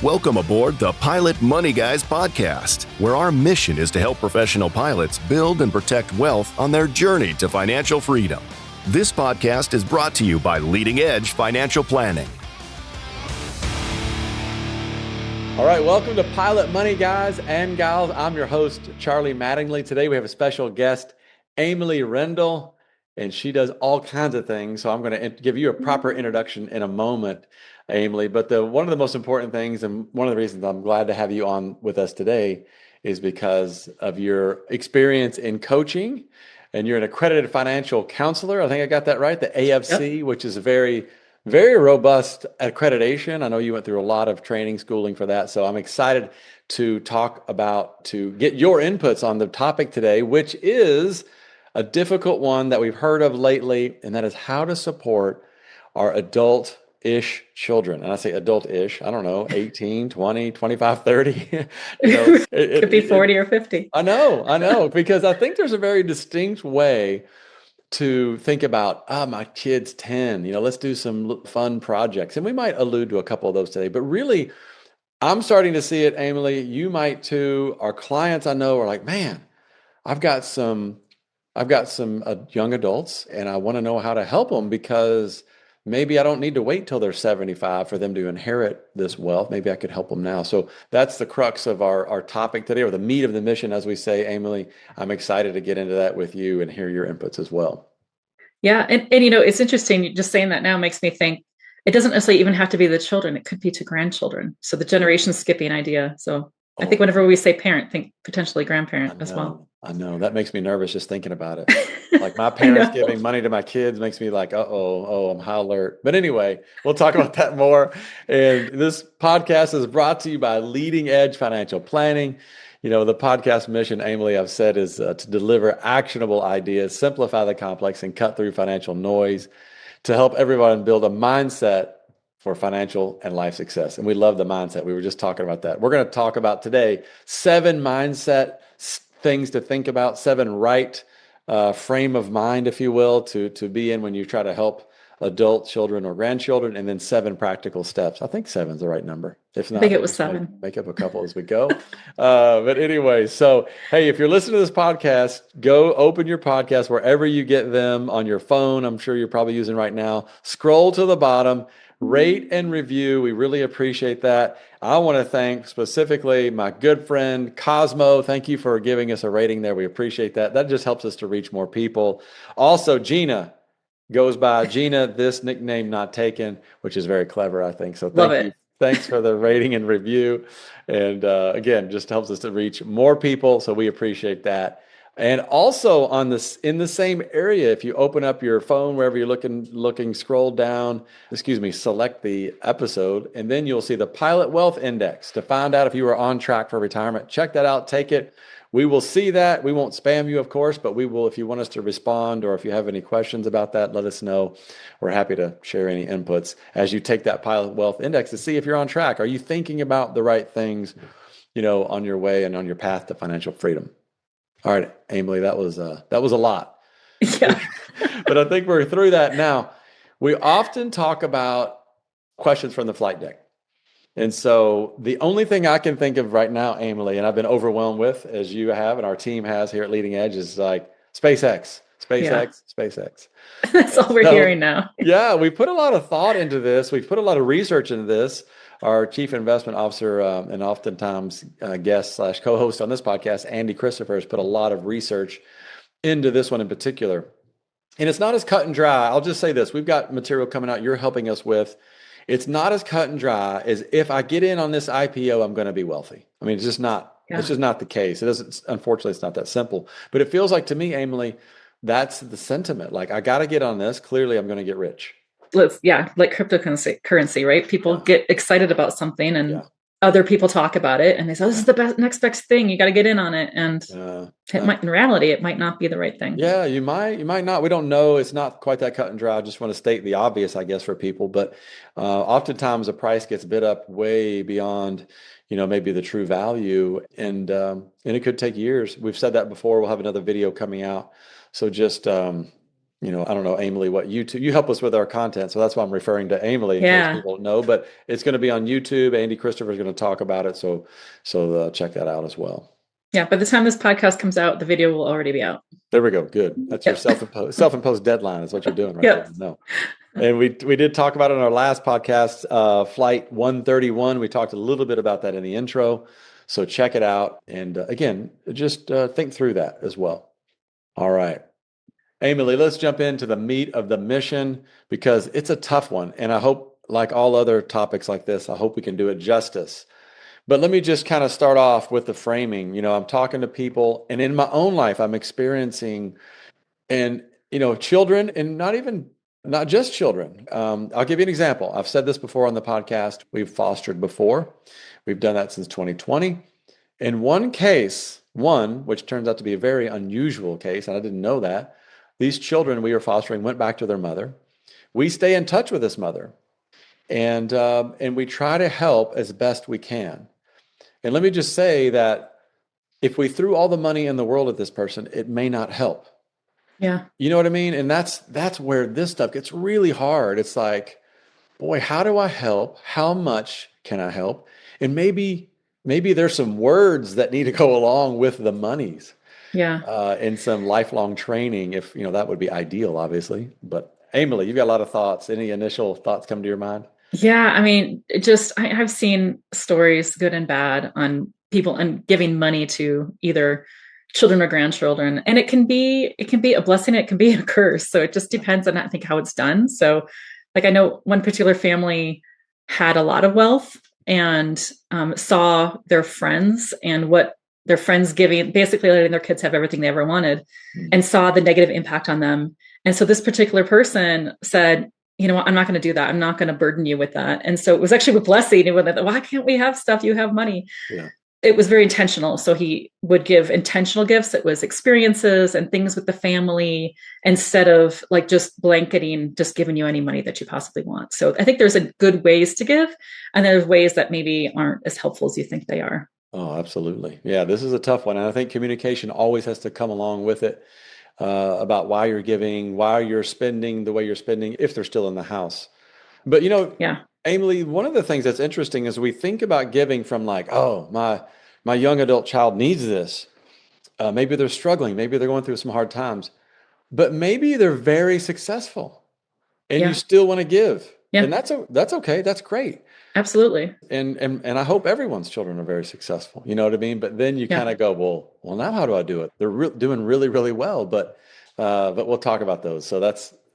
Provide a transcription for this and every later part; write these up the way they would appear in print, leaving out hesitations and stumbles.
Welcome aboard the Pilot Money Guys podcast, where our mission is to help professional pilots build and protect wealth on their journey to financial freedom. This podcast is brought to you by Leading Edge Financial Planning. All right, welcome to Pilot Money Guys and Gals. I'm your host, Charlie Mattingly. Today we have a special guest, Amelie Riendl, and she does all kinds of things. So I'm going to give you a proper introduction in a moment, Amelie. But one of the most important things, and one of the reasons I'm glad to have you on with us today, is because of your experience in coaching, and you're an accredited financial counselor. I think I got that right, the AFC, Yep. which is a very robust accreditation. I know you went through a lot of training, schooling for that. So I'm excited to get your inputs on the topic today, which is a difficult one that we've heard of lately, and that is how to support our adult-ish children. And I say adult-ish, I don't know, 18, 20, 25, 30. It could be 40 or 50. I know, because I think there's a very distinct way to think about, my kid's 10, let's do some fun projects. And we might allude to a couple of those today, but really, I'm starting to see it, Amelie, you might too. Our clients I know are like, man, I've got some young adults and I want to know how to help them, because maybe I don't need to wait till they're 75 for them to inherit this wealth. Maybe I could help them now. So that's the crux of our topic today, or the meat of the mission, as we say, Amelie. I'm excited to get into that with you and hear your inputs as well. Yeah. And it's interesting. Just saying that now makes me think it doesn't necessarily even have to be the children. It could be to grandchildren. So the generation skipping idea. So I think whenever we say parent, think potentially grandparent as well. I know. That makes me nervous just thinking about it. Like my parents giving money to my kids makes me like, I'm high alert. But anyway, we'll talk about that more. And this podcast is brought to you by Leading Edge Financial Planning. The podcast mission, Amelie, I've said, is to deliver actionable ideas, simplify the complex, and cut through financial noise to help everyone build a mindset for financial and life success. And we love the mindset. We were just talking about that. We're going to talk about today 7 mindset things to think about, 7 right frame of mind, if you will, to be in when you try to help adult children or grandchildren, and then 7 practical steps. I think 7 is the right number. If not, I think it was 7. Make up a couple as we go. But anyway, so hey, if you're listening to this podcast, go open your podcast wherever you get them on your phone. I'm sure you're probably using right now. Scroll to the bottom. Rate and review. We really appreciate that. I want to thank specifically my good friend Cosmo. Thank you for giving us a rating there. We appreciate that. That just helps us to reach more people. Also, Gina goes by Gina, this nickname not taken, which is very clever, I think. So thank you. Thanks for the rating and review. And again, just helps us to reach more people. So we appreciate that. And also in the same area, if you open up your phone, wherever you're looking, scroll down, select the episode, and then you'll see the Pilot Wealth Index to find out if you are on track for retirement. Check that out, take it. We will see that. We won't spam you, of course, but we will, if you want us to respond or if you have any questions about that, let us know. We're happy to share any inputs as you take that Pilot Wealth Index to see if you're on track. Are you thinking about the right things, on your way and on your path to financial freedom? All right, Amelie, that was a lot. Yeah. But I think we're through that now. We often talk about questions from the flight deck. And so the only thing I can think of right now, Amelie, and I've been overwhelmed with, as you have and our team has here at Leading Edge, is like SpaceX. That's all we're hearing now. Yeah, we put a lot of thought into this. We've put a lot of research into this. Our chief investment officer and oftentimes guest / co-host on this podcast, Andy Christopher, has put a lot of research into this one in particular. And it's not as cut and dry. I'll just say this. We've got material coming out you're helping us with. It's not as cut and dry as if I get in on this IPO, I'm going to be wealthy. I mean, it's just not. Yeah. It's just not the case. It doesn't. Unfortunately, it's not that simple. But it feels like to me, Amelie, that's the sentiment. Like, I got to get on this. Clearly, I'm going to get rich. Like cryptocurrency, right? People get excited about something and other people talk about it and they say, this is the next best thing. You got to get in on it. And in reality, it might not be the right thing. Yeah, you might not. We don't know. It's not quite that cut and dry. I just want to state the obvious, I guess, for people. But oftentimes the price gets bid up way beyond, maybe the true value. And it could take years. We've said that before. We'll have another video coming out. So just, I don't know, Amelie, what YouTube, you help us with our content. So that's why I'm referring to Amelie in case people don't know, but it's going to be on YouTube. Andy Christopher is going to talk about it. So check that out as well. Yeah. By the time this podcast comes out, the video will already be out. There we go. Good. That's your self-imposed deadline is what you're doing right there. No. And we did talk about it in our last podcast, Flight 131. We talked a little bit about that in the intro. So check it out. And again, just think through that as well. All right. Amelie, let's jump into the meat of the mission because it's a tough one. And I hope, like all other topics like this, I hope we can do it justice. But let me just kind of start off with the framing. I'm talking to people, and in my own life, I'm experiencing, and children, and not just children. I'll give you an example. I've said this before on the podcast. We've fostered before. We've done that since 2020. In one case, which turns out to be a very unusual case, and I didn't know that, these children we were fostering went back to their mother. We stay in touch with this mother, and we try to help as best we can. And let me just say that if we threw all the money in the world at this person, it may not help. Yeah. You know what I mean? And that's where this stuff gets really hard. It's like, boy, how do I help? How much can I help? And maybe there's some words that need to go along with the monies. Yeah. And some lifelong training, if that would be ideal, obviously. But Amelie, you've got a lot of thoughts. Any initial thoughts come to your mind? Yeah, I mean, I've seen stories, good and bad, on people and giving money to either children or grandchildren, and it can be a blessing, it can be a curse. So it just depends on, I think, how it's done. So, like, I know one particular family had a lot of wealth and saw their friends and what their friends giving, basically letting their kids have everything they ever wanted, and saw the negative impact on them. And so this particular person said, you know what, I'm not going to do that. I'm not going to burden you with that. And so it was actually a blessing. Why can't we have stuff? You have money. Yeah. It was very intentional. So he would give intentional gifts. It was experiences and things with the family instead of like just blanketing, just giving you any money that you possibly want. So I think there's a good ways to give, and there's ways that maybe aren't as helpful as you think they are. Oh, absolutely. Yeah, this is a tough one. And I think communication always has to come along with it. About why you're giving, why you're spending the way you're spending, if they're still in the house. But, yeah. Amelie, one of the things that's interesting is we think about giving from like, oh, my young adult child needs this. Maybe they're struggling. Maybe they're going through some hard times. But maybe they're very successful and you still want to give. Yeah. And that's okay. That's great. Absolutely. And I hope everyone's children are very successful. You know what I mean? But then you kind of go, well, now how do I do it? They're doing really, really well, but we'll talk about those. So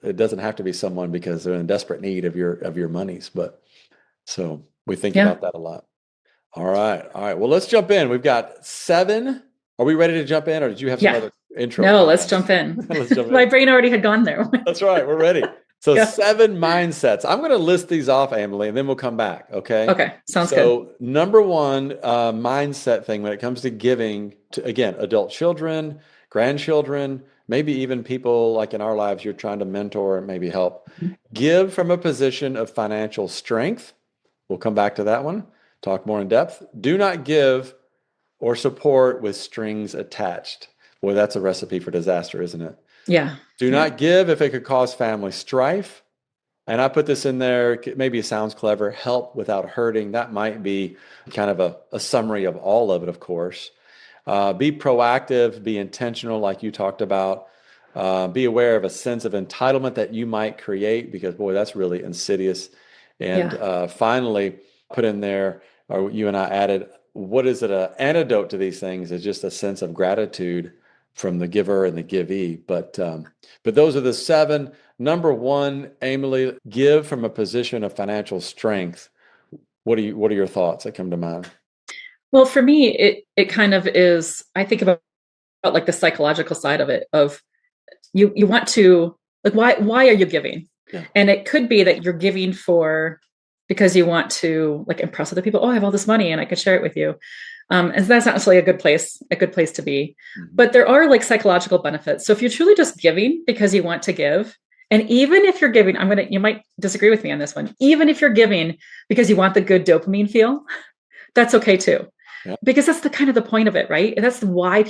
it doesn't have to be someone because they're in desperate need of your monies. But so we think about that a lot. All right. Well, let's jump in. We've got 7. Are we ready to jump in, or did you have some other intro? No, let's jump in. My brain already had gone there. That's right. We're ready. So 7 mindsets. I'm going to list these off, Amelie, and then we'll come back. Okay. Okay. Sounds good. So number 1 mindset thing when it comes to giving to, again, adult children, grandchildren, maybe even people like in our lives you're trying to mentor and maybe help. Give from a position of financial strength. We'll come back to that one. Talk more in depth. Do not give or support with strings attached. Boy, that's a recipe for disaster, isn't it? Yeah. Do not give if it could cause family strife. And I put this in there, maybe it sounds clever, help without hurting. That might be kind of a summary of all of it, of course. Be proactive, be intentional, like you talked about. Be aware of a sense of entitlement that you might create, because, boy, that's really insidious. And finally, put in there, or you and I added, what is it? An antidote to these things is just a sense of gratitude from the giver and the givee. But those are the 7. Number 1, Amelie, give from a position of financial strength. What are your thoughts that come to mind? Well, for me, it kind of is, I think about like the psychological side of it, of you want to, like, why are you giving? Yeah. And it could be that you're giving because you want to like impress other people. Oh, I have all this money and I could share it with you. And that's not necessarily a good place to be. Mm-hmm. But there are like psychological benefits. So if you're truly just giving because you want to give, and even if you're giving, you might disagree with me on this one. Even if you're giving because you want the good dopamine feel, that's okay too. Because that's the kind of the point of it, right? And that's why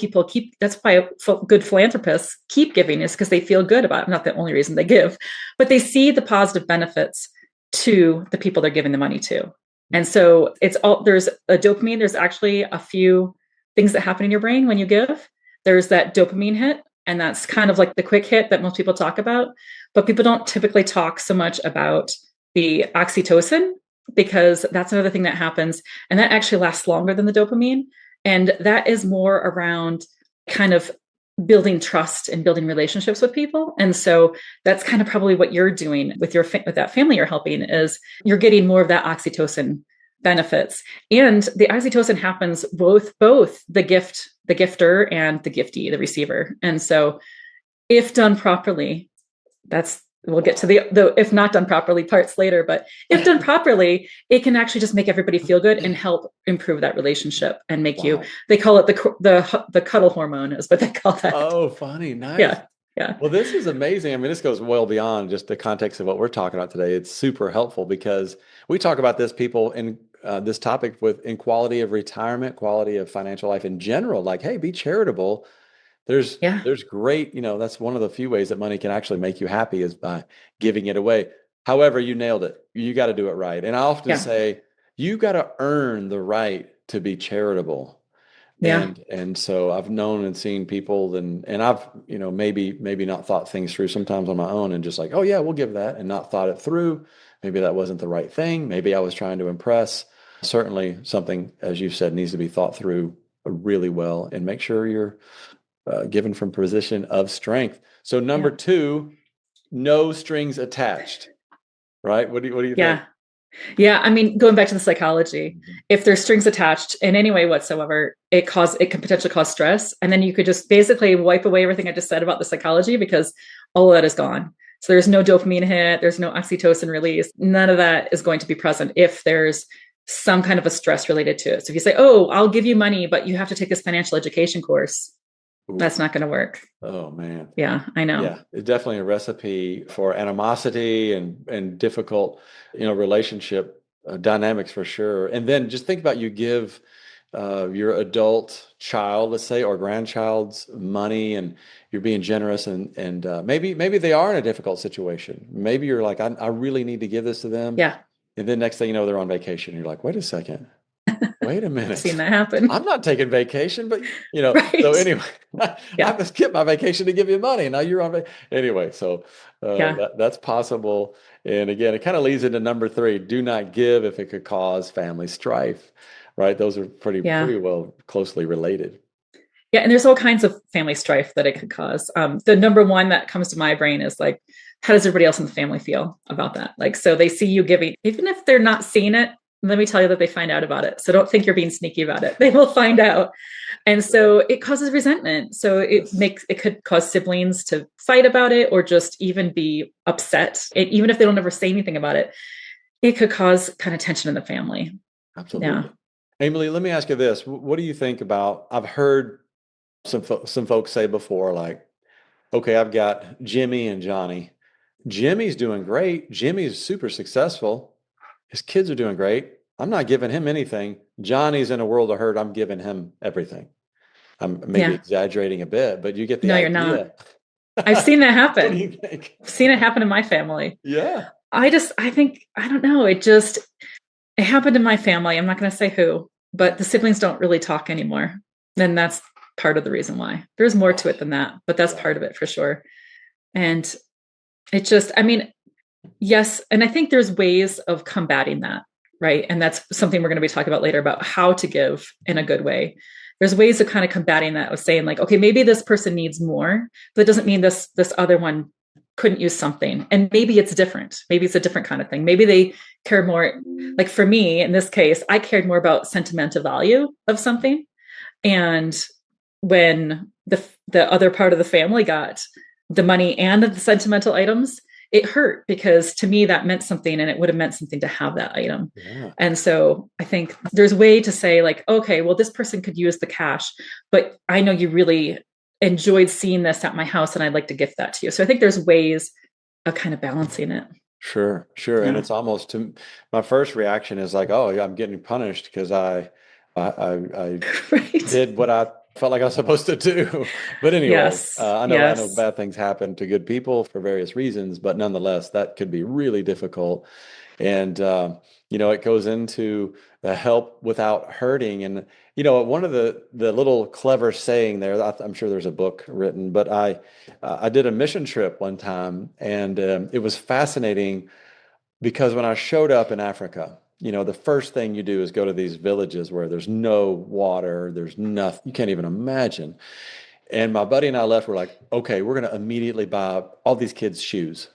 that's why good philanthropists keep giving, is because they feel good about it. Not the only reason they give, but they see the positive benefits to the people they're giving the money to. And so there's a dopamine. There's actually a few things that happen in your brain when you give. There's that dopamine hit, and that's kind of like the quick hit that most people talk about, but people don't typically talk so much about the oxytocin, because that's another thing that happens. And that actually lasts longer than the dopamine. And that is more around kind of building trust and building relationships with people. And so that's kind of probably what you're doing with with that family you're helping, is you're getting more of that oxytocin benefits. And the oxytocin happens both the gifter and the giftee, the receiver. And so if done properly, we'll get to the if not done properly parts later, but if done properly, it can actually just make everybody feel good and help improve that relationship and make they call it the cuddle hormone is what they call that. Oh, funny. Nice. Yeah. Yeah. Well, this is amazing. I mean, this goes well beyond just the context of what we're talking about today. It's super helpful because we talk about this, people, in this topic in quality of retirement, quality of financial life in general, like, hey, be charitable. There's great, that's one of the few ways that money can actually make you happy, is by giving it away. However, you nailed it. You got to do it right. And I often say, you got to earn the right to be charitable. Yeah. And so I've known and seen people and I've, maybe not thought things through sometimes on my own, and just like, oh yeah, we'll give that, and not thought it through. Maybe that wasn't the right thing. Maybe I was trying to impress. Certainly something, as you said, needs to be thought through really well, and make sure you're given from position of strength. So number 2, no strings attached, right? What do you think? Yeah. I mean, going back to the psychology, if there's strings attached in any way whatsoever, it can potentially cause stress. And then you could just basically wipe away everything I just said about the psychology, because all of that is gone. So there's no dopamine hit, there's no oxytocin release. None of that is going to be present if there's some kind of a stress related to it. So if you say, oh, I'll give you money, but you have to take this financial education course, that's not going to work. Oh man. Yeah, I know. Yeah, it's definitely a recipe for animosity and difficult, relationship dynamics for sure. And then just think about, you give your adult child, let's say, or grandchild's money, and you're being generous, and maybe they are in a difficult situation. Maybe you're like, I really need to give this to them. Yeah. And then next thing you know, they're on vacation. You're like, wait a second. Wait a minute. I've seen that happen. I'm not taking vacation, but Right. So anyway, I have to skip my vacation to give you money. Now you're on vacation. Anyway, so that's possible. And again, it kind of leads into number 3, do not give if it could cause family strife, right? Those are pretty well closely related. Yeah. And there's all kinds of family strife that it could cause. The number one that comes to my brain is like, how does everybody else in the family feel about that? Like, so they see you giving, even if they're not seeing it, let me tell you that they find out about it. So don't think you're being sneaky about it. They will find out. And so it causes resentment. So it could cause siblings to fight about it, or just even be upset. Even if they don't ever say anything about it, it could cause kind of tension in the family. Absolutely. Yeah. Amelie, let me ask you this. What do you think about, I've heard some folks say before, like, okay, I've got Jimmy and Johnny. Jimmy's doing great. Jimmy's super successful. His kids are doing great. I'm not giving him anything. Johnny's in a world of hurt. I'm giving him everything. I'm maybe exaggerating a bit, but you get the idea. You're not. I've seen that happen. What do you think? I've seen it happen in my family. Yeah. I don't know. It happened in my family. I'm not going to say who, but the siblings don't really talk anymore. And that's part of the reason why. There's more to it than that, but that's part of it for sure. And yes. And I think there's ways of combating that, right? And that's something we're going to be talking about later, about how to give in a good way. There's ways of kind of combating that, of saying like, okay, maybe this person needs more, but it doesn't mean this other one couldn't use something. And maybe it's different. Maybe it's a different kind of thing. Maybe they care more. Like for me, in this case, I cared more about sentimental value of something. And when the other part of the family got the money and the sentimental items, it hurt, because to me that meant something, and it would have meant something to have that item. Yeah. And so I think there's a way to say like, okay, well, this person could use the cash, but I know you really enjoyed seeing this at my house, and I'd like to gift that to you. So I think there's ways of kind of balancing it. Sure. Yeah. And it's almost, my first reaction is like, oh, I'm getting punished because I I Right. did what I felt like I was supposed to do. But anyway, Yes. I know Yes. bad things happen to good people for various reasons, but nonetheless, that could be really difficult. And it goes into the help without hurting. And one of the little clever saying there, I'm sure there's a book written, but I did a mission trip one time, and it was fascinating because when I showed up in Africa, the first thing you do is go to these villages where there's no water, there's nothing, you can't even imagine. And my buddy and I left, we're like, okay, we're going to immediately buy all these kids' shoes.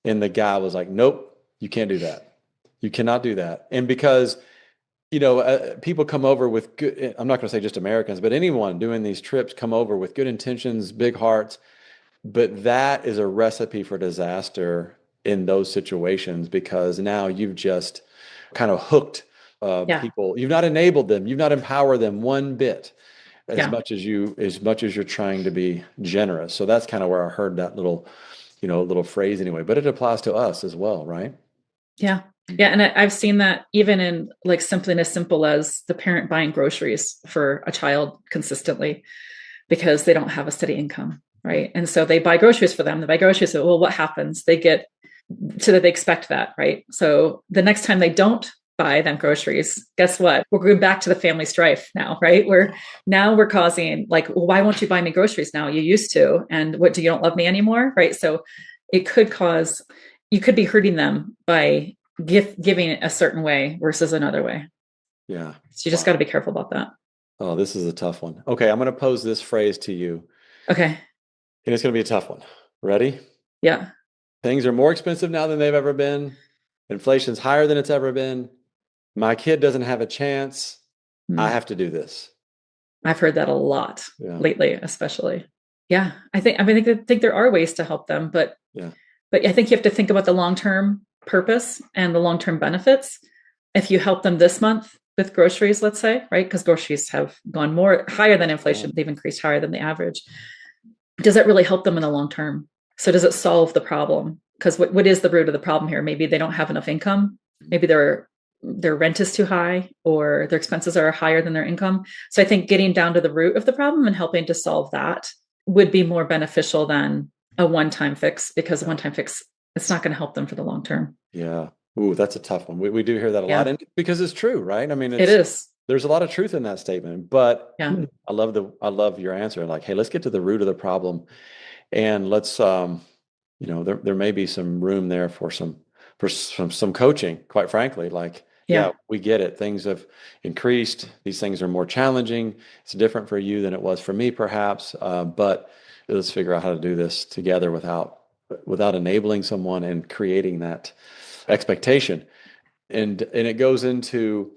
And the guy was like, nope, you can't do that. You cannot do that. And because, people come over with good, I'm not going to say just Americans, but anyone doing these trips come over with good intentions, big hearts. But that is a recipe for disaster in those situations, because now you've just kind of hooked Yeah. people. You've not enabled them. You've not empowered them one bit as Yeah. much as you're trying to be generous. So that's kind of where I heard that little phrase anyway, but it applies to us as well, right? Yeah. Yeah. And I've seen that even in like something as simple as the parent buying groceries for a child consistently because they don't have a steady income. Right. And so they buy groceries for them. They buy groceries. So, well, what happens? They get so that they expect that. Right. So the next time they don't buy them groceries, guess what? We're going back to the family strife now. Right. We're causing like, well, why won't you buy me groceries now? You used to. And what, you don't love me anymore? Right. So it could cause, you could be hurting them by giving it a certain way versus another way. Yeah. So you just got to be careful about that. Oh, this is a tough one. Okay. I'm going to pose this phrase to you. Okay. And it's going to be a tough one. Ready? Yeah. Things are more expensive now than they've ever been. Inflation's higher than it's ever been. My kid doesn't have a chance. I have to do this. I've heard that a lot lately, especially. Yeah. I think there are ways to help them, but I think you have to think about the long-term purpose and the long-term benefits. If you help them this month with groceries, let's say, right? Because groceries have gone higher than inflation. They've increased higher than the average. Does that really help them in the long term? So does it solve the problem? Because what is the root of the problem here? Maybe they don't have enough income. Maybe their rent is too high, or their expenses are higher than their income. So I think getting down to the root of the problem and helping to solve that would be more beneficial than a one-time fix, because a one-time fix, it's not going to help them for the long term. Yeah. Ooh, that's a tough one. We do hear that a lot, and because it's true, right? I mean, it is. There's a lot of truth in that statement, but I love your answer. Like, hey, let's get to the root of the problem, and let's, there may be some room there for some coaching. Quite frankly, like, we get it. Things have increased. These things are more challenging. It's different for you than it was for me, perhaps. But let's figure out how to do this together without enabling someone and creating that expectation. And it goes into,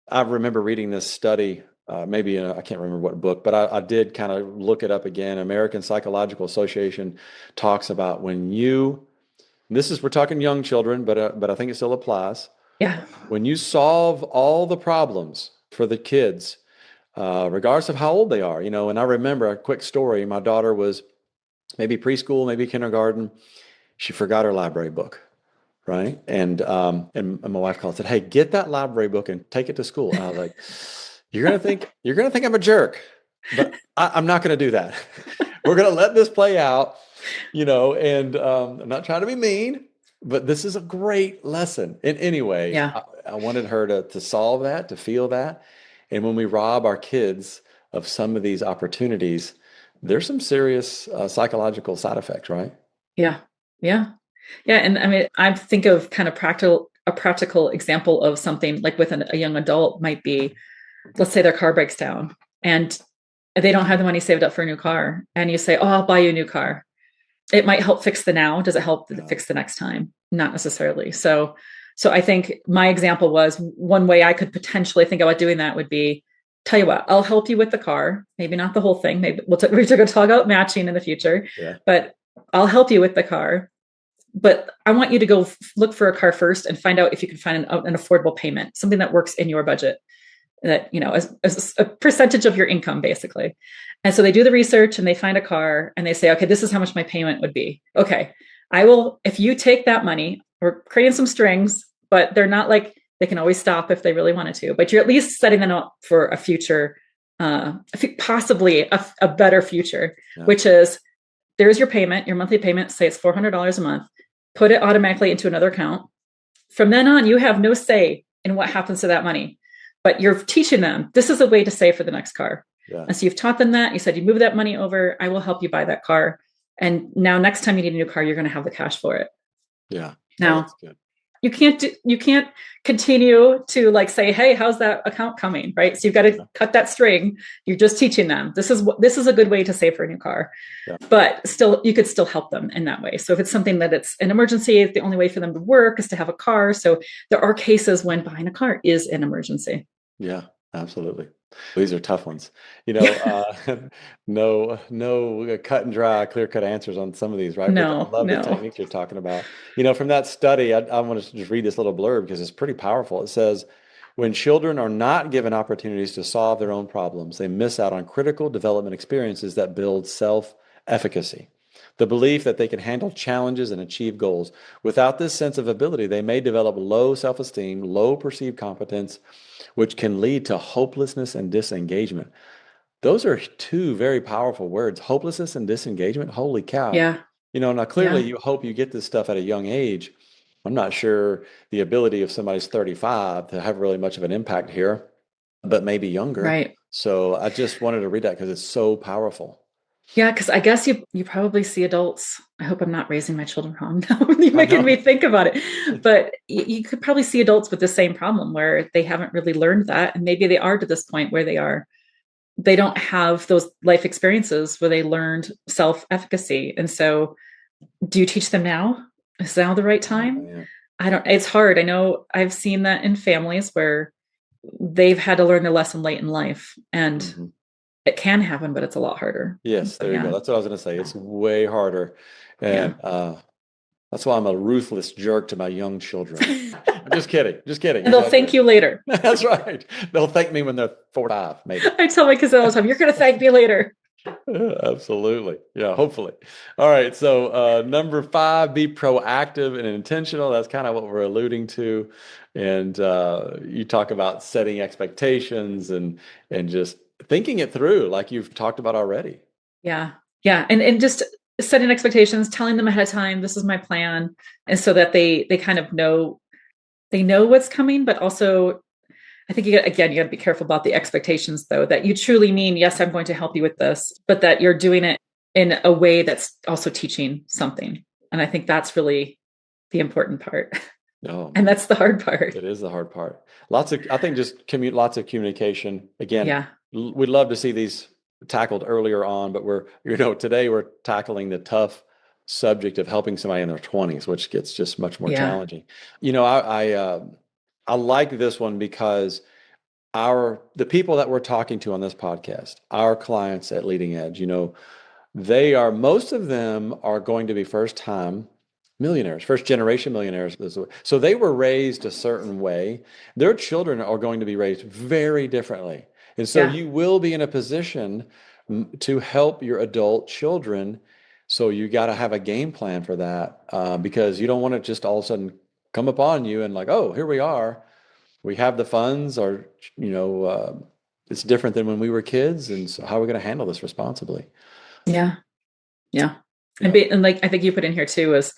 I remember reading this study, maybe I can't remember what book, but I did kind of look it up again. American Psychological Association talks about we're talking young children, but I think it still applies. Yeah. When you solve all the problems for the kids, regardless of how old they are, and I remember a quick story. My daughter was maybe preschool, maybe kindergarten. She forgot her library book. Right. And my wife called and said, hey, get that library book and take it to school. And I was like, you're going to think I'm a jerk, but I'm not going to do that. We're going to let this play out, and I'm not trying to be mean, but this is a great lesson. And anyway, I wanted her to solve that, to feel that. And when we rob our kids of some of these opportunities, there's some serious psychological side effects, right? Yeah. Yeah. Yeah. And I mean, I think of kind of a practical example of something like with a young adult might be, let's say their car breaks down and they don't have the money saved up for a new car. And you say, oh, I'll buy you a new car. It might help fix the now. Does it help fix the next time? Not necessarily. So I think my example was one way I could potentially think about doing that would be, tell you what, I'll help you with the car. Maybe not the whole thing. Maybe we're going to talk about matching in the future, but I'll help you with the car. But I want you to go look for a car first and find out if you can find an affordable payment, something that works in your budget, that, as a percentage of your income, basically. And so they do the research and they find a car and they say, okay, this is how much my payment would be. Okay, I will, if you take that money, we're creating some strings, but they're not like, They can always stop if they really wanted to, but you're at least setting them up for a future, possibly a better future, which is there's your payment, your monthly payment, say it's $400 a month, put it automatically into another account. From then on, you have no say in what happens to that money, but you're teaching them, this is a way to save for the next car. Yeah. And so you've taught them that. You said, you move that money over, I will help you buy that car. And now next time you need a new car, you're going to have the cash for it. Yeah. Now you can't continue to like say, hey, how's that account coming? Right. So you've got to cut that string. You're just teaching them, this is a good way to save for a new car, but still, you could still help them in that way. So if it's something that it's an emergency, the only way for them to work is to have a car. So there are cases when buying a car is an emergency. Yeah, absolutely. These are tough ones. No cut and dry, clear cut answers on some of these, right? No, but I love the techniques you're talking about. From that study, I want to just read this little blurb because it's pretty powerful. It says, when children are not given opportunities to solve their own problems, they miss out on critical development experiences that build self-efficacy. The belief that they can handle challenges and achieve goals. Without this sense of ability, they may develop low self-esteem, low perceived competence, which can lead to hopelessness and disengagement. Those are two very powerful words, hopelessness and disengagement. Holy cow. Yeah. Now clearly you hope you get this stuff at a young age. I'm not sure the ability of somebody's 35 to have really much of an impact here, but maybe younger. Right. So I just wanted to read that because it's so powerful. Yeah, because I guess you probably see adults. I hope I'm not raising my children wrong. You're making me think about it. But you could probably see adults with the same problem where they haven't really learned that. And maybe they are to this point where they don't have those life experiences where they learned self-efficacy. And so do you teach them now? Is now the right time? It's hard. I know I've seen that in families where they've had to learn their lesson late in life. And it can happen, but it's a lot harder. Yes, there you go. That's what I was going to say. It's way harder. And that's why I'm a ruthless jerk to my young children. I'm just kidding. And they'll thank you later. That's right. They'll thank me when they're 45, maybe. I tell my kids all the time, you're going to thank me later. Absolutely. Yeah, hopefully. All right. So number 5, be proactive and intentional. That's kind of what we're alluding to. And you talk about setting expectations and just thinking it through like you've talked about already. Yeah. And just setting expectations, telling them ahead of time, this is my plan. And so that they kind of know, what's coming, but also I think you got to be careful about the expectations though, that you truly mean, yes, I'm going to help you with this, but that you're doing it in a way that's also teaching something. And I think that's really the important part. No. And that's the hard part. It is the hard part. Lots of communication. Again, we'd love to see these tackled earlier on, but today we're tackling the tough subject of helping somebody in their 20s, which gets just much more challenging. I like this one because the people that we're talking to on this podcast, our clients at Leading Edge, most of them are going to be first-time millionaires, first-generation millionaires. So they were raised a certain way. Their children are going to be raised very differently. And so you will be in a position to help your adult children. So you got to have a game plan for that because you don't want to just all of a sudden come upon you and like, oh, here we are. We have the funds or, it's different than when we were kids. And so how are we going to handle this responsibly? Yeah. And like, I think you put in here too, is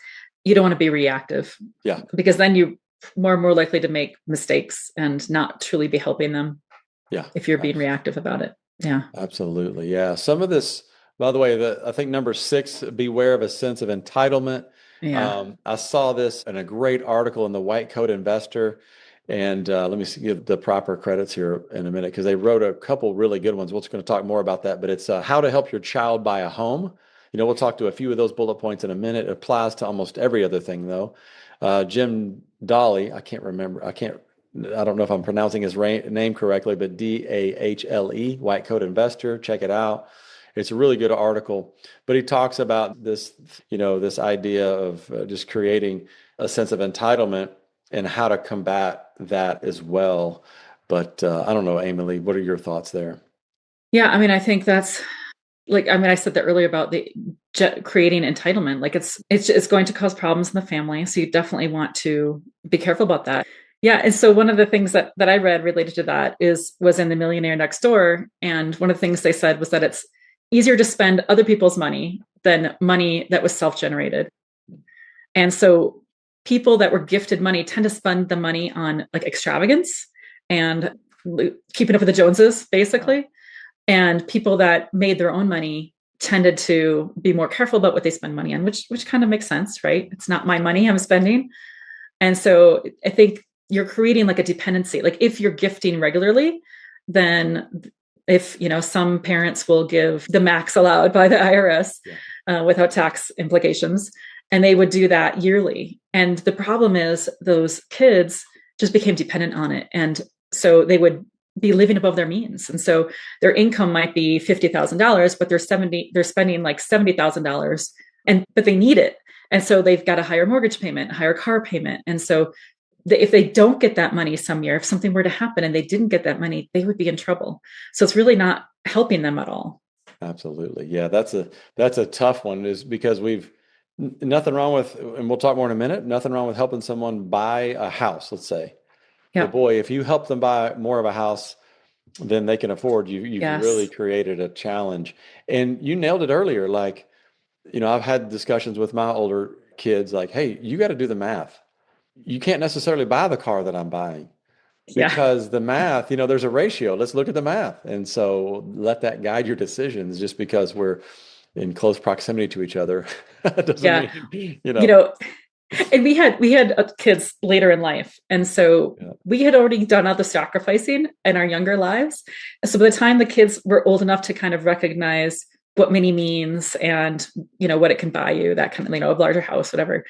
you don't want to be reactive. Yeah. Because then you're more likely to make mistakes and not truly be helping them. Yeah. If you're being reactive about it. Yeah. Absolutely. Yeah. Some of this, by the way, I think number 6, beware of a sense of entitlement. Yeah. I saw this in a great article in the White Coat Investor. And let me give the proper credits here in a minute because they wrote a couple really good ones. We're just going to talk more about that, but it's how to help your child buy a home. We'll talk to a few of those bullet points in a minute. It applies to almost every other thing though. Jim Dahle, I don't know if I'm pronouncing his name correctly, but Dahle, White Coat Investor. Check it out. It's a really good article, but he talks about this, this idea of just creating a sense of entitlement and how to combat that as well. But I don't know, Amelie, what are your thoughts there? Yeah, I mean, I think that's I said that earlier about the creating entitlement. Like it's going to cause problems in the family. So you definitely want to be careful about that. Yeah. And so one of the things that I read related to that was in The Millionaire Next Door. And one of the things they said was that it's easier to spend other people's money than money that was self-generated. And so people that were gifted money tend to spend the money on like extravagance and keeping up with the Joneses, basically. And people that made their own money tended to be more careful about what they spend money on, which kind of makes sense, right? It's not my money I'm spending. And so I think you're creating like a dependency. Like if you're gifting regularly, then if, some parents will give the max allowed by the IRS without tax implications, and they would do that yearly. And the problem is those kids just became dependent on it. And so they would be living above their means. And so their income might be $50,000, but they're spending like $70,000 but they need it. And so they've got a higher mortgage payment, a higher car payment. And so if they don't get that money some year, if something were to happen and they didn't get that money, they would be in trouble. So it's really not helping them at all. Absolutely. Yeah, that's a tough one, is because nothing wrong with, and we'll talk more in a minute, nothing wrong with helping someone buy a house, let's say. Yeah. But boy, if you help them buy more of a house than they can afford, you've Yes. really created a challenge. And you nailed it earlier. Like, I've had discussions with my older kids like, hey, you got to do the math. You can't necessarily buy the car that I'm buying because the math, there's a ratio. Let's look at the math. And so let that guide your decisions. Just because we're in close proximity to each other doesn't mean, and we had kids later in life. And so we had already done all the sacrificing in our younger lives. So by the time the kids were old enough to kind of recognize what money means and, what it can buy you, that kind of, a larger house, whatever,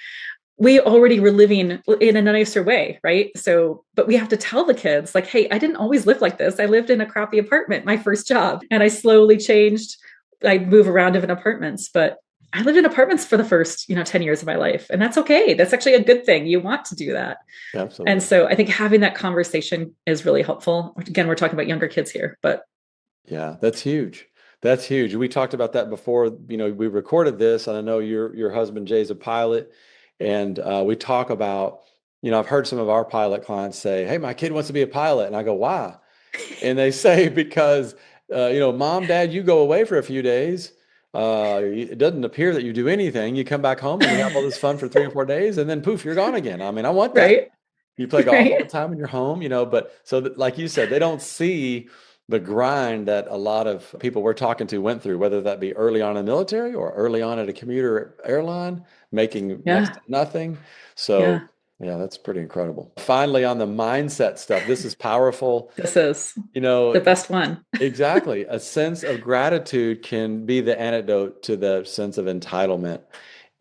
we already were living in a nicer way. Right. So, but we have to tell the kids like, hey, I didn't always live like this. I lived in a crappy apartment, my first job, and I slowly changed. I'd move around different apartments, but I lived in apartments for the first, 10 years of my life. And that's okay. That's actually a good thing. You want to do that. Absolutely. And so I think having that conversation is really helpful. Again, we're talking about younger kids here, but. Yeah, that's huge. That's huge. We talked about that before, we recorded this, and I know your husband, Jay's a pilot. And we talk about, I've heard some of our pilot clients say, hey, my kid wants to be a pilot. And I go, why? And they say, because, mom, dad, you go away for a few days. It doesn't appear that you do anything. You come back home and you have all this fun for 3 or 4 days, and then poof, you're gone again. I mean, I want that. Right. You play golf all the time in your home, but so like you said, they don't see the grind that a lot of people we're talking to went through, whether that be early on in the military or early on at a commuter airline, making next to nothing. So yeah, that's pretty incredible. Finally, on the mindset stuff, this is powerful. This is, the best one. Exactly. A sense of gratitude can be the antidote to the sense of entitlement.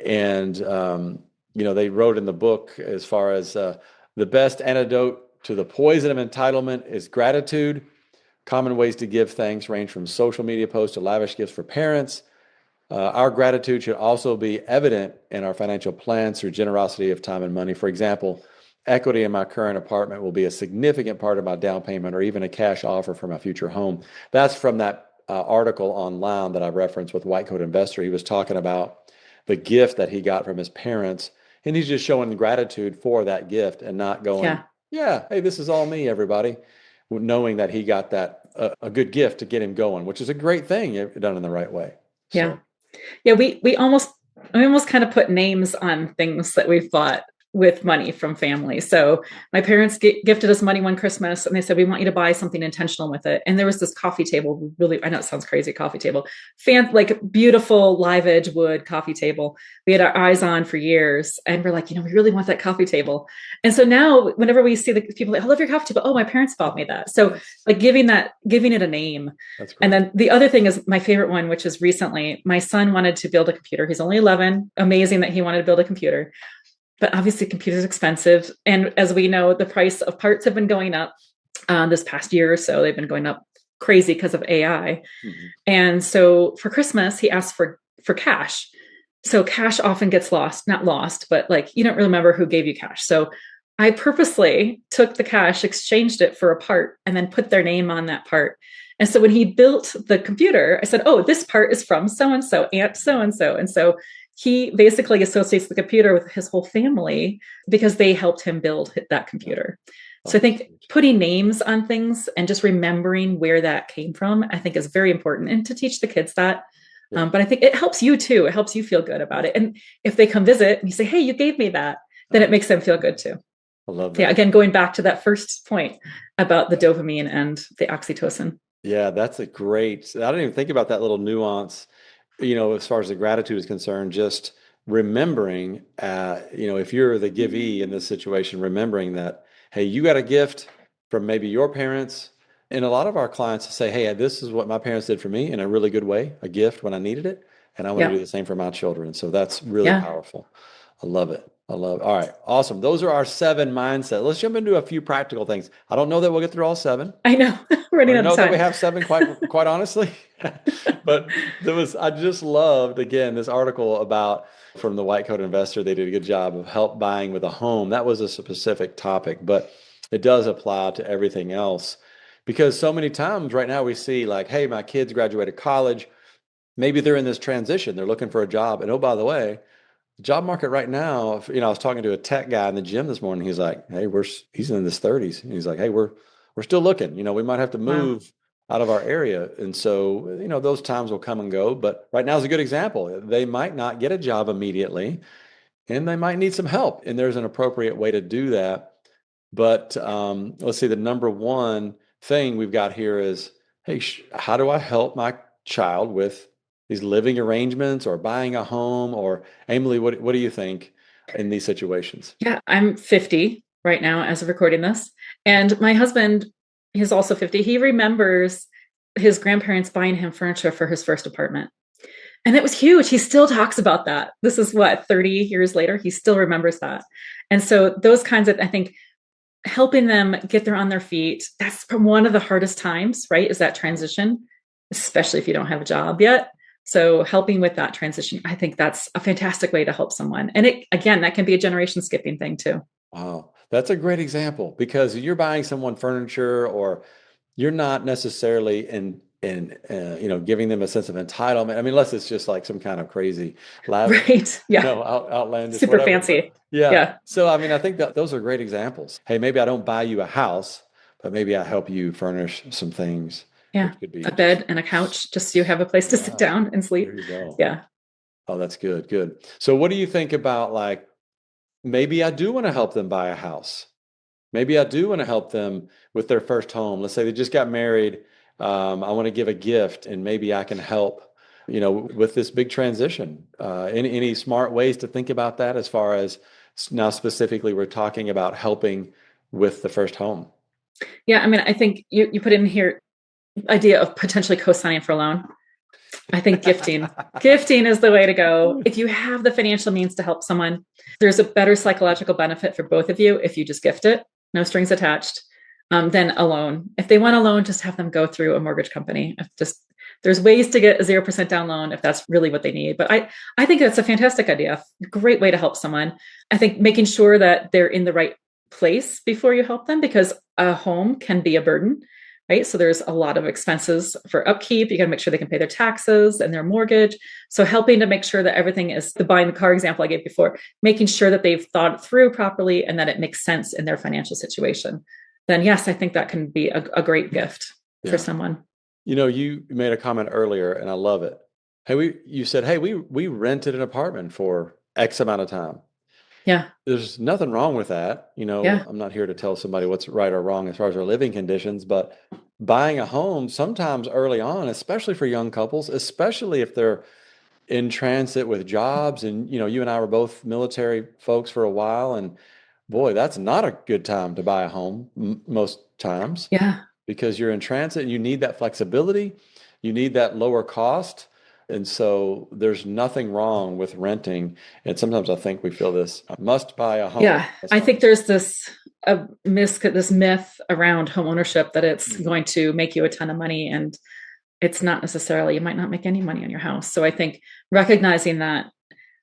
And, they wrote in the book, as far as the best antidote to the poison of entitlement is gratitude. Common ways to give thanks range from social media posts to lavish gifts for parents. Our gratitude should also be evident in our financial plans through generosity of time and money. For example, equity in my current apartment will be a significant part of my down payment, or even a cash offer for my future home. That's from that article online that I referenced with White Coat Investor. He was talking about the gift that he got from his parents, and he's just showing gratitude for that gift and not going, hey, this is all me, everybody, knowing that he got that a good gift to get him going, which is a great thing if done in the right way. So. Yeah. We almost kind of put names on things that we've bought with money from family. So my parents gifted us money one Christmas, and they said, we want you to buy something intentional with it. And there was this coffee table, really, I know it sounds crazy, coffee table, like beautiful live edge wood coffee table. We had our eyes on for years, and we're like, we really want that coffee table. And so now whenever we see the people like, I love your coffee table. Oh, my parents bought me that. So like giving it a name. That's great. And then the other thing is my favorite one, which is recently, my son wanted to build a computer. He's only 11. Amazing that he wanted to build a computer. But obviously, computers are expensive. And as we know, the price of parts have been going up this past year or so. They've been going up crazy because of AI. Mm-hmm. And so for Christmas, he asked for cash. So cash often gets not lost, but like you don't remember who gave you cash. So I purposely took the cash, exchanged it for a part, and then put their name on that part. And so when he built the computer, I said, oh, this part is from so-and-so, Aunt so-and-so. And so he basically associates the computer with his whole family because they helped him build that computer. So I think putting names on things and just remembering where that came from, I think is very important, and to teach the kids that. But I think it helps you too. It helps you feel good about it. And if they come visit and you say, hey, you gave me that, then it makes them feel good too. I love that. Yeah. Again, going back to that first point about the dopamine and the oxytocin. Yeah, that's a great, I didn't even think about that little nuance, as far as the gratitude is concerned, just remembering, if you're the givee in this situation, remembering that, hey, you got a gift from maybe your parents. And a lot of our clients say, hey, this is what my parents did for me in a really good way, a gift when I needed it. And I want to do the same for my children. So that's really powerful. I love it. All right. Awesome. Those are our 7 mindsets. Let's jump into a few practical things. I don't know that we'll get through all 7. I know. We're running out of time. That we have 7 quite honestly. But I just loved, again, this article from the White Coat Investor. They did a good job of help buying with a home. That was a specific topic, but it does apply to everything else. Because so many times right now we see like, hey, my kids graduated college. Maybe they're in this transition. They're looking for a job. And oh, by the way, the job market right now, I was talking to a tech guy in the gym this morning. He's like, hey, he's in his 30s. And he's like, hey, we're still looking. We might have to move out of our area. And so, those times will come and go. But right now is a good example. They might not get a job immediately, and they might need some help. And there's an appropriate way to do that. But let's see, the number one thing we've got here is, hey, how do I help my child with these living arrangements or buying a home? Or Amelie, what do you think in these situations? Yeah, I'm 50 right now as of recording this. And my husband, he's also 50. He remembers his grandparents buying him furniture for his first apartment. And it was huge. He still talks about that. This is 30 years later, he still remembers that. And so those kinds of, I think, helping them get on their feet, that's one of the hardest times, right? Is that transition, especially if you don't have a job yet. So helping with that transition, I think that's a fantastic way to help someone. And that can be a generation skipping thing too. Wow. That's a great example, because you're buying someone furniture, or you're not necessarily giving them a sense of entitlement. I mean, unless it's just like some kind of crazy, right? Yeah, outlandish, super whatever. fancy. Yeah. So, I mean, I think that those are great examples. Hey, maybe I don't buy you a house, but maybe I help you furnish some things. Yeah, a bed and a couch, just so you have a place to sit down and sleep. There you go. Yeah. Oh, that's good. Good. So what do you think about, like, maybe I do want to help them buy a house. Maybe I do want to help them with their first home. Let's say they just got married. I want to give a gift, and maybe I can help, with this big transition. Any smart ways to think about that, as far as now specifically we're talking about helping with the first home? Yeah. I mean, I think you put in here idea of potentially co-signing for a loan. I think gifting is the way to go. If you have the financial means to help someone, there's a better psychological benefit for both of you if you just gift it, no strings attached, than a loan. If they want a loan, just have them go through a mortgage company. There's ways to get a 0% down loan if that's really what they need. But I think that's a fantastic idea. Great way to help someone. I think making sure that they're in the right place before you help them, because a home can be a burden. Right. So there's a lot of expenses for upkeep. You got to make sure they can pay their taxes and their mortgage. So helping to make sure that everything is, the buying the car example I gave before, making sure that they've thought it through properly and that it makes sense in their financial situation. Then yes, I think that can be a great gift for someone. You made a comment earlier, and I love it. Hey, you said, hey, we rented an apartment for X amount of time. Yeah. There's nothing wrong with that. I'm not here to tell somebody what's right or wrong as far as their living conditions, but buying a home sometimes early on, especially for young couples, especially if they're in transit with jobs, and, you and I were both military folks for a while, and boy, that's not a good time to buy a home most times. Yeah. Because you're in transit and you need that flexibility, you need that lower cost. And so there's nothing wrong with renting. And sometimes I think we feel this must buy a home. Yeah. I think there's this myth around home ownership that it's going to make you a ton of money, and it's not necessarily. You might not make any money on your house. So I think recognizing that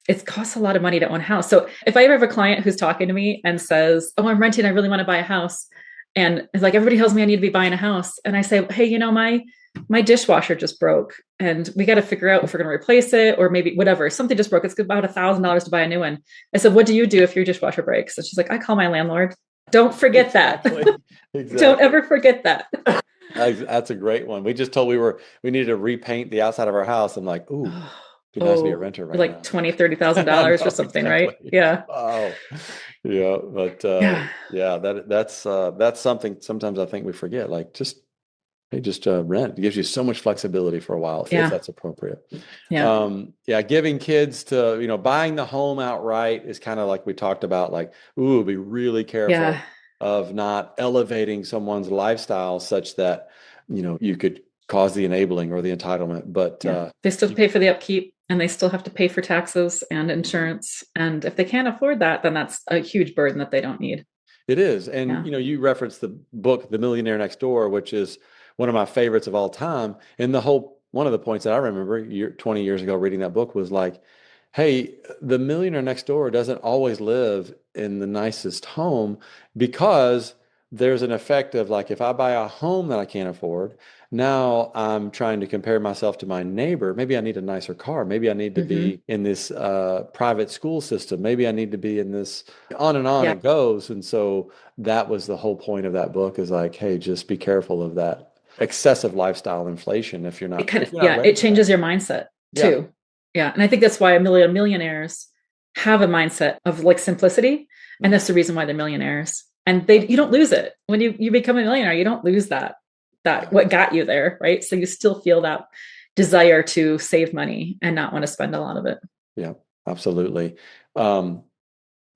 it costs a lot of money to own a house. So if I ever have a client who's talking to me and says, oh, I'm renting, I really want to buy a house, and it's like, everybody tells me I need to be buying a house, and I say, hey, my dishwasher just broke and we got to figure out if we're going to replace it or maybe whatever. Something just broke. It's about $1,000 to buy a new one. I said, what do you do if your dishwasher breaks? And she's like, I call my landlord. Don't forget that. Exactly. Don't ever forget that. That's a great one. We just told we needed to repaint the outside of our house. I'm like, ooh, be nice to be a renter right like now. $20,000, $30,000 or something, exactly. Right? Yeah. Oh, yeah. But that's something sometimes I think we forget. Like just rent. It gives you so much flexibility for a while if that's appropriate. Yeah. Giving kids to, buying the home outright is kind of like we talked about, like, ooh, be really careful of not elevating someone's lifestyle such that, you could cause the enabling or the entitlement, but they still pay for the upkeep and they still have to pay for taxes and insurance. And if they can't afford that, then that's a huge burden that they don't need. It is. And, you referenced the book, The Millionaire Next Door, which is one of my favorites of all time. And one of the points that I remember 20 years ago reading that book was like, hey, the millionaire next door doesn't always live in the nicest home, because there's an effect of like, if I buy a home that I can't afford, now I'm trying to compare myself to my neighbor. Maybe I need a nicer car. Maybe I need to be in this private school system. Maybe I need to be in this, on and on it goes. And so that was the whole point of that book, is like, hey, just be careful of that excessive lifestyle inflation if you're not. It changes your mindset too. Yeah. And I think that's why millionaires have a mindset of like simplicity. And that's the reason why they're millionaires. And you don't lose it. When you become a millionaire, you don't lose that what got you there, right? So you still feel that desire to save money and not want to spend a lot of it. Yeah, absolutely. That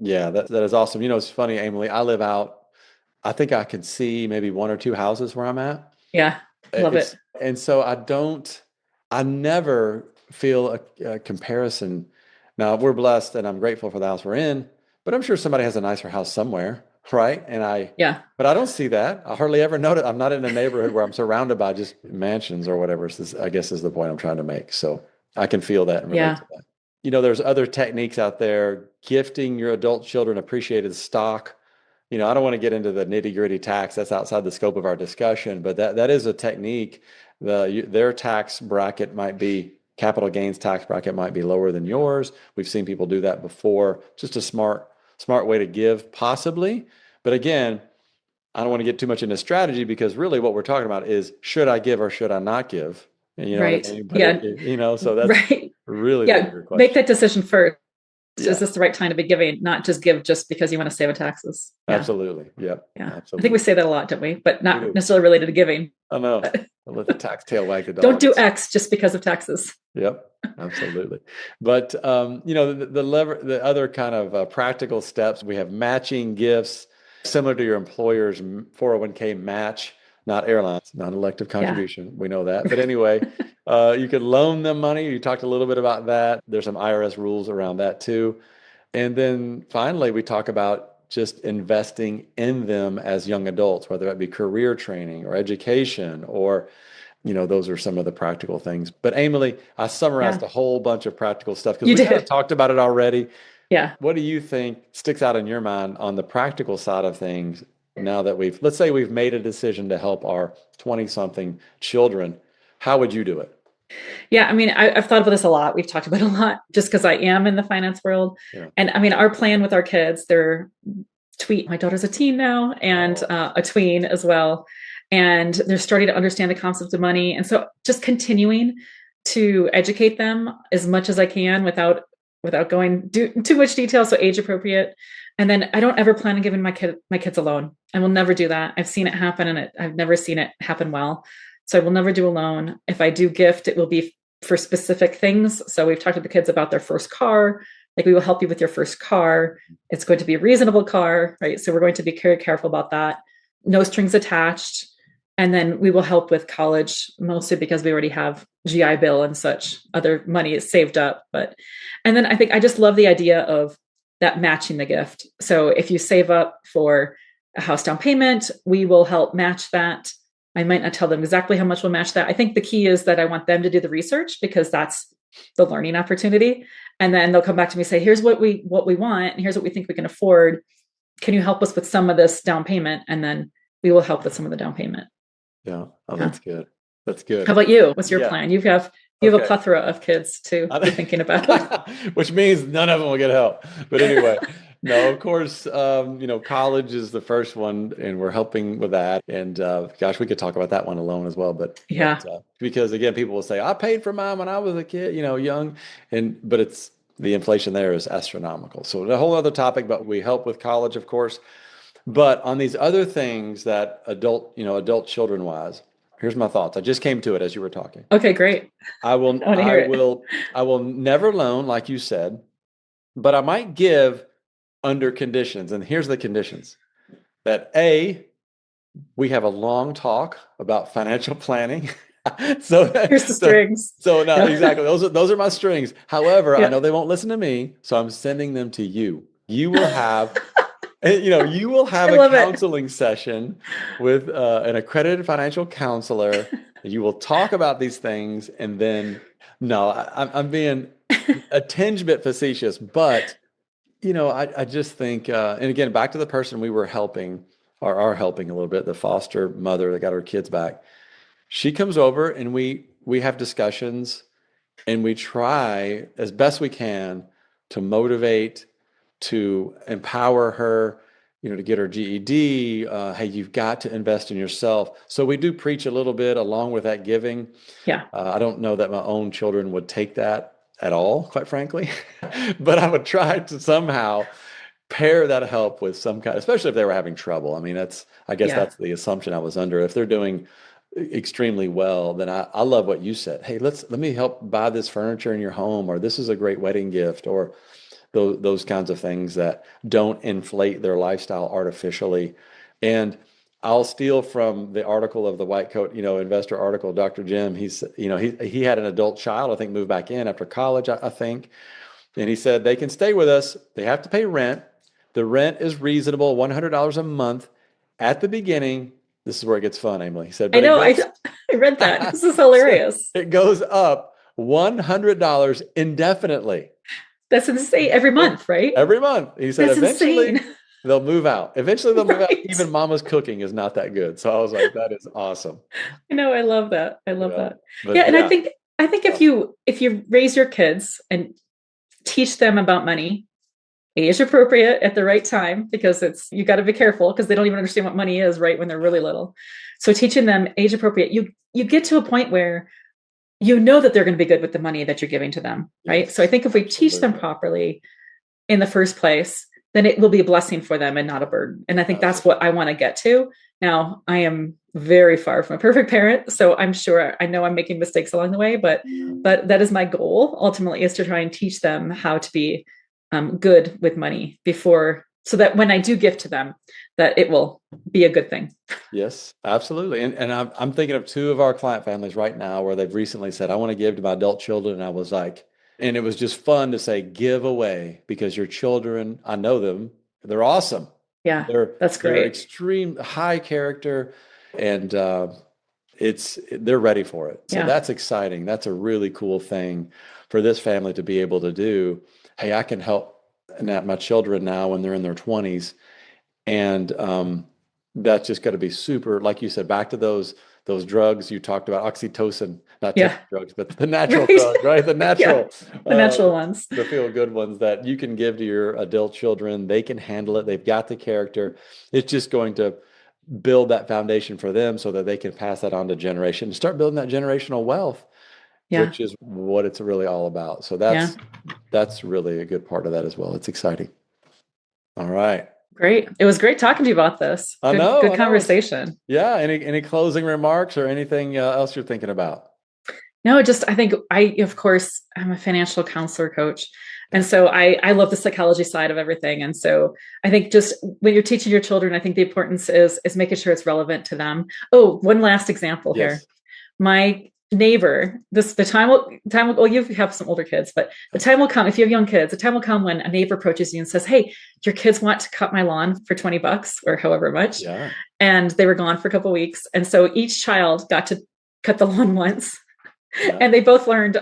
is awesome. It's funny, Amelie, I live out, I think I can see maybe one or two houses where I'm at. Yeah, love it. And so I never feel a comparison. Now, we're blessed and I'm grateful for the house we're in, but I'm sure somebody has a nicer house somewhere, right? But I don't see that. I hardly ever notice. I'm not in a neighborhood where I'm surrounded by just mansions or whatever. I guess is the point I'm trying to make. So I can feel that and relate to that. There's other techniques out there. Gifting your adult children appreciated stock. I don't want to get into the nitty-gritty tax. That's outside the scope of our discussion, but that is a technique. Their tax bracket might be, capital gains tax bracket might be lower than yours. We've seen people do that before. Just a smart way to give, possibly. But again, I don't want to get too much into strategy, because really what we're talking about is, should I give or should I not give? Right. What I mean? But so that's right. Really the bigger question. Make that decision first. Is this the right time to be giving? Not just give just because you want to save on taxes. Absolutely. Yep. Yeah. Absolutely. I think we say that a lot, don't we? But not necessarily related to giving. I know. Let the tax tail wag the dog. Don't do X just because of taxes. Yep. Absolutely. But the other kind of practical steps, we have matching gifts similar to your employer's 401k match. Not airlines, not elective contribution. We know that. But anyway, you could loan them money. You talked a little bit about that. There's some IRS rules around that too. And then finally, we talk about just investing in them as young adults, whether that be career training or education, or, those are some of the practical things. But Amelie, I summarized a whole bunch of practical stuff because we kind of talked about it already. Yeah. What do you think sticks out in your mind on the practical side of things? Now that let's say we've made a decision to help our 20-something children, how would you do it? Yeah, I mean, I've thought about this a lot. We've talked about it a lot just because I am in the finance world. Yeah. And I mean, our plan with our kids, my daughter's a teen now and a tween as well. And they're starting to understand the concept of money. And so just continuing to educate them as much as I can without going too much detail, so age appropriate. And then I don't ever plan on giving my kids a loan. I will never do that. I've seen it happen, and I've never seen it happen well. So I will never do a loan. If I do gift, it will be for specific things. So we've talked to the kids about their first car. Like, we will help you with your first car. It's going to be a reasonable car, right? So we're going to be very careful about that. No strings attached. And then we will help with college, mostly because we already have GI Bill and such other money is saved up. And then I think I just love the idea of that matching the gift. So if you save up for a house down payment, we will help match that. I might not tell them exactly how much we'll match that. I think the key is that I want them to do the research, because that's the learning opportunity. And then they'll come back to me and say, here's what we want, and here's what we think we can afford. Can you help us with some of this down payment? And then we will help with some of the down payment. Yeah. Oh, that's good. That's good. How about you? What's your Yeah. plan? You have a Okay. plethora of kids to be thinking about. Which means none of them will get help. But anyway, no, of course, college is the first one, and we're helping with that. And gosh, we could talk about that one alone as well. But Yeah. because again, people will say, I paid for mine when I was a kid, young, but it's the inflation there is astronomical. So a whole other topic, but we help with college, of course. But on these other things that adult children wise, here's my thoughts. I just came to it as you were talking. Okay, great. I will I want to hear it. I will never loan, like you said, but I might give under conditions. And here's the conditions: that A, we have a long talk about financial planning. Here's the strings. No, Yeah. exactly. Those are my strings. However, I Yeah. know they won't listen to me, so I'm sending them to you. You will have you will have I a love it. counseling session with an accredited financial counselor. You will talk about these things, and then no, I'm being a tinge bit facetious, but I just think, and again, back to the person we were helping or are helping a little bit, the foster mother that got her kids back. She comes over, and we have discussions, and we try as best we can to motivate, to empower her, to get her GED. Hey, you've got to invest in yourself. So we do preach a little bit along with that giving. Yeah. I don't know that my own children would take that at all, quite frankly, but I would try to somehow pair that help with some kind, especially if they were having trouble. I mean, I guess Yeah. that's the assumption I was under. If they're doing extremely well, then I love what you said. Hey, let me help buy this furniture in your home, or this is a great wedding gift, or those kinds of things that don't inflate their lifestyle artificially. And I'll steal from the article of the White Coat, investor article, Dr. Jim. He had an adult child, I think, moved back in after college, I think. And he said, they can stay with us. They have to pay rent. The rent is reasonable, $100 a month at the beginning. This is where it gets fun, Emily. He said, I but know. I read that. This is hilarious. it goes up $100 indefinitely. That's insane. Every month, right? Every month. He said, That's eventually insane. they'll move out. Eventually they'll move out. Right. Even mama's cooking is not that good. So I was like, that is awesome. I know. I love that. I love Yeah. that. But Yeah. And yeah. I think if you raise your kids and teach them about money, age appropriate at the right time, because you got to be careful because they don't even understand what money is right when they're really little. So teaching them age appropriate, you get to a point where you know that they're going to be good with the money that you're giving to them, right? Yes, so I think if we teach them properly in the first place, then it will be a blessing for them and not a burden. And I think that's what I want to get to. Now, I am very far from a perfect parent, so I know I'm making mistakes along the way, but that is my goal ultimately, is to try and teach them how to be good with money so that when I do give to them, that it will be a good thing. Yes, absolutely. And I'm thinking of two of our client families right now where they've recently said, I want to give to my adult children. And I was like, and it was just fun to say, give away, because your children, I know them, they're awesome. Yeah, that's They're great. extreme high character, and they're ready for it. So that's exciting. That's a really cool thing for this family to be able to do. Hey, I can help my children now when they're in their 20s. And that's just got to be super, like you said, back to those drugs you talked about, oxytocin, not drugs, but the natural drugs, right? The natural, the natural ones, the feel good ones that you can give to your adult children. They can handle it. They've got the character. It's just going to build that foundation for them so that they can pass that on to generation and start building that generational wealth, which is what it's really all about. So that's really a good part of that as well. It's exciting. All right. Great. It was great talking to you about this. Good conversation. Yeah. Any closing remarks or anything else you're thinking about? No, I think of course, I'm a financial counselor coach. And so I love the psychology side of everything. And so I think just when you're teaching your children, I think the importance is making sure it's relevant to them. Oh, one last example here. My neighbor, the time will, well, you have some older kids, but the time will come, if you have young kids, the time will come when a neighbor approaches you and says, hey, your kids want to cut my lawn for $20 or however much. Yeah. And they were gone for a couple of weeks. And so each child got to cut the lawn once. Yeah. And they both learned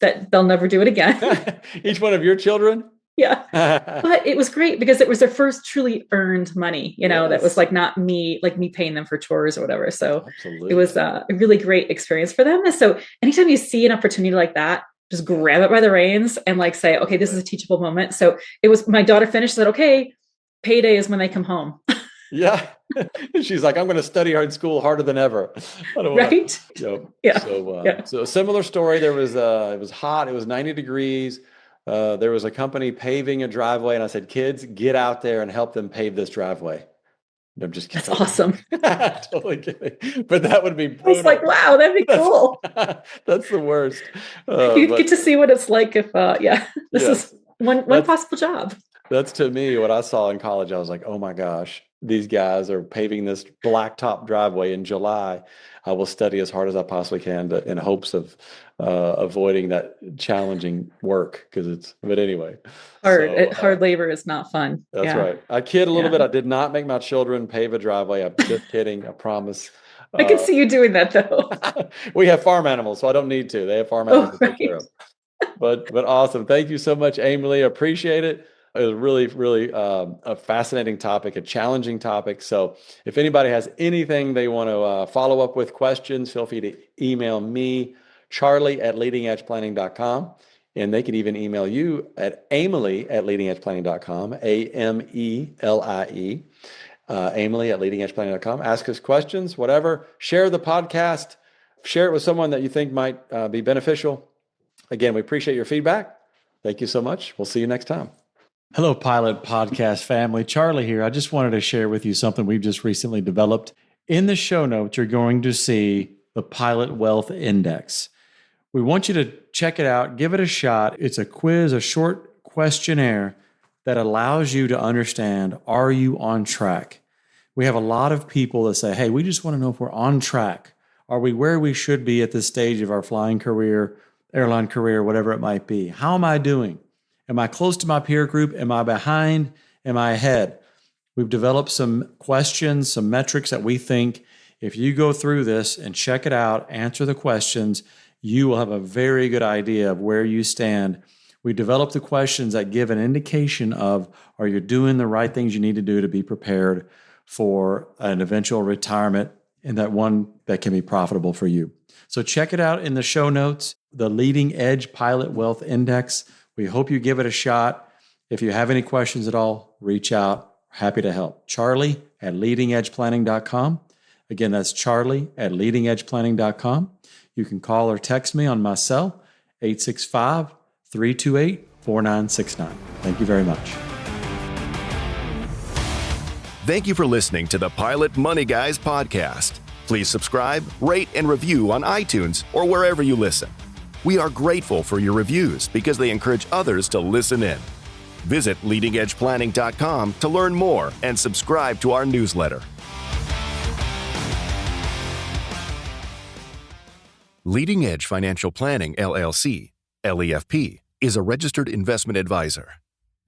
that they'll never do it again. Each one of your children? Yeah. But it was great because it was their first truly earned money, that was like not me, like me paying them for chores or whatever. So Absolutely. it was a really great experience for them. And so anytime you see an opportunity like that, just grab it by the reins and like say, okay, this is a teachable moment. So it was, my daughter finished, said, okay, payday is when they come home. Yeah. She's like, I'm going to study hard in school harder than ever. Right? Yeah. So a similar story. It was hot. It was 90 degrees. There was a company paving a driveway, and I said, kids, get out there and help them pave this driveway. I'm just kidding. That's awesome. Totally kidding. But that would be brutal. I was like, wow, that'd be cool. That's the worst. You get to see what it's like if, this is one possible job. That's to me what I saw in college. I was like, oh my gosh, these guys are paving this blacktop driveway in July. I will study as hard as I possibly can in hopes of avoiding that challenging work but anyway. Hard labor is not fun. That's right. I kid a little bit. I did not make my children pave a driveway. I'm just kidding. I promise. I can see you doing that though. We have farm animals, so I don't need to. They have farm animals to take care of. But awesome. Thank you so much, Amelie. Appreciate it. It was really, really a fascinating topic, a challenging topic. So if anybody has anything they want to follow up with questions, feel free to email me, charlie@leadingedgeplanning.com. And they can even email you at Amelie@leadingedgeplanning.com, Amelie, Amelie@leadingedgeplanning.com. Ask us questions, whatever. Share the podcast. Share it with someone that you think might be beneficial. Again, we appreciate your feedback. Thank you so much. We'll see you next time. Hello, Pilot Podcast family. Charlie here. I just wanted to share with you something we've just recently developed. In the show notes, you're going to see the Pilot Wealth Index. We want you to check it out, give it a shot. It's a quiz, a short questionnaire that allows you to understand, are you on track? We have a lot of people that say, hey, we just want to know if we're on track. Are we where we should be at this stage of our flying career, airline career, whatever it might be? How am I doing? Am I close to my peer group? Am I behind? Am I ahead? We've developed some questions, some metrics that we think if you go through this and check it out, answer the questions, you will have a very good idea of where you stand. We developed the questions that give an indication of, are you doing the right things you need to do to be prepared for an eventual retirement and that one that can be profitable for you. So check it out in the show notes, the Leading Edge Pilot Wealth Index. We hope you give it a shot. If you have any questions at all, reach out. Happy to help. Charlie@leadingedgeplanning.com. Again, that's Charlie@leadingedgeplanning.com. You can call or text me on my cell, 865-328-4969. Thank you very much. Thank you for listening to the Pilot Money Guys podcast. Please subscribe, rate, and review on iTunes or wherever you listen. We are grateful for your reviews because they encourage others to listen in. Visit leadingedgeplanning.com to learn more and subscribe to our newsletter. Leading Edge Financial Planning, LLC, LEFP, is a registered investment advisor.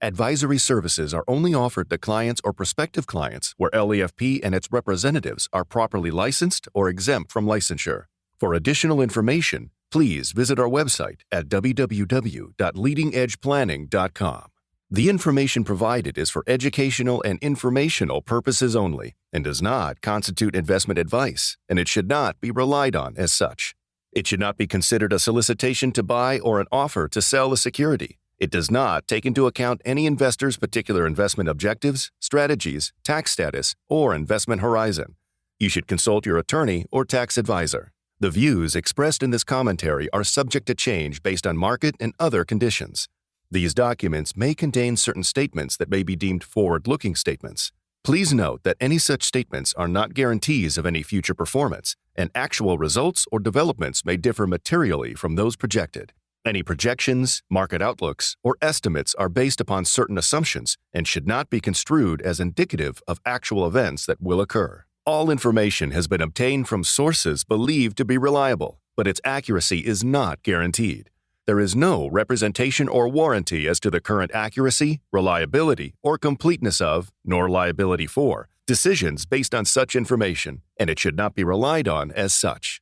Advisory services are only offered to clients or prospective clients where LEFP and its representatives are properly licensed or exempt from licensure. For additional information, please visit our website at www.leadingedgeplanning.com. The information provided is for educational and informational purposes only and does not constitute investment advice, and it should not be relied on as such. It should not be considered a solicitation to buy or an offer to sell a security. It does not take into account any investor's particular investment objectives, strategies, tax status, or investment horizon. You should consult your attorney or tax advisor. The views expressed in this commentary are subject to change based on market and other conditions. These documents may contain certain statements that may be deemed forward-looking statements. Please note that any such statements are not guarantees of any future performance, and actual results or developments may differ materially from those projected. Any projections, market outlooks, or estimates are based upon certain assumptions and should not be construed as indicative of actual events that will occur. All information has been obtained from sources believed to be reliable, but its accuracy is not guaranteed. There is no representation or warranty as to the current accuracy, reliability, or completeness of, nor liability for, decisions based on such information, and it should not be relied on as such.